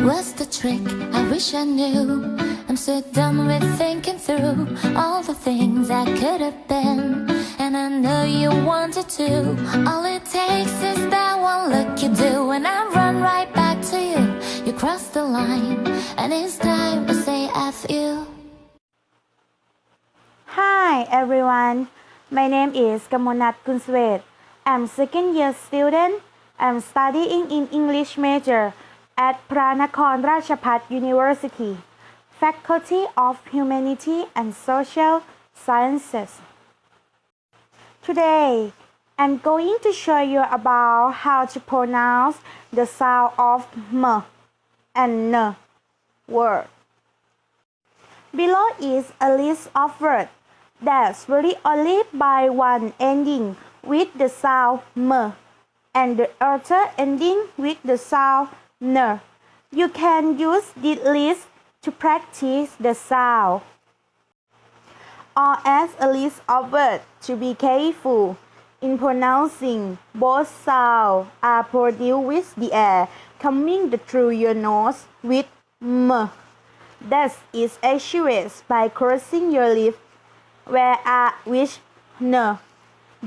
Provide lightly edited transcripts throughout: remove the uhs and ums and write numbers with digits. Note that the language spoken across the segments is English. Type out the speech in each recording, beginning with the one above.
What's the trick? I wish I knew. I'm so done with thinking through all the things I could have been, and I know you wanted to. All it takes is that one look you do, and I run right back to you. You cross the line, and it's time to say F you. Hi everyone, my name is Kamonnat Kulsawet. I'm second year student. I'm studying in English major at พระนครราชภัฏ University, Faculty of Humanity and Social Sciences. Today, I'm going to show you about how to pronounce the sound of m and n word. Below is a list of words that's very only by one ending with the sound m and the other ending with the sound n. You can use this list to practice the sound, or as a list of words to be careful in pronouncing. Both sounds are produced with the air coming through your nose with m. That is achieved by closing your lips, whereas with n,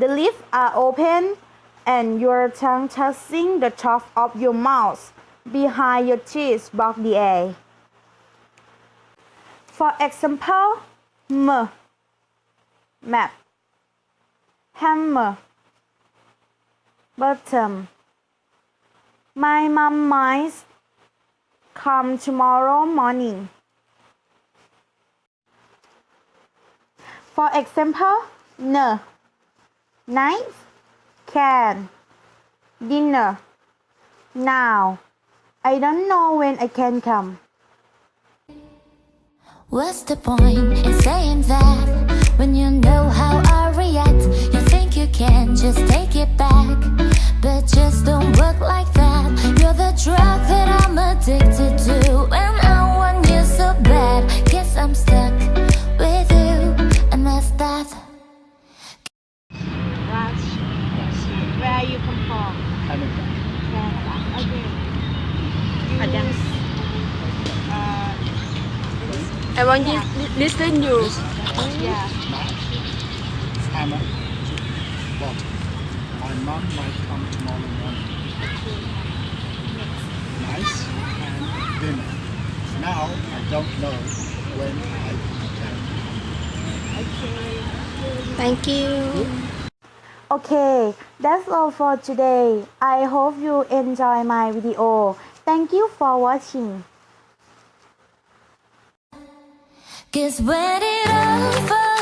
the lips are open and your tongue touching the top of your mouth behind your teeth block the air. For example, m, map, hammer, bottom. My mom might come tomorrow morning. For example, n, night, can, dinner, now. I don't know when I can come. What's the point in saying that when you know how I react? You think you can just take it back, but just don't work like that. You're the drug that I'm addicted to, and I want you so bad. Guess I'm stuck with you, and that's that. Raj, where you come from? Canada. Canada. Okay. I want you listen you. Yeah. Hammer. Bottom. My mom might come tomorrow morning. Nice and dinner. Now I don't know when I can. Thank you. Okay, that's all for today. I hope you enjoy my video. Thank you for watching. 'Cause when it all falls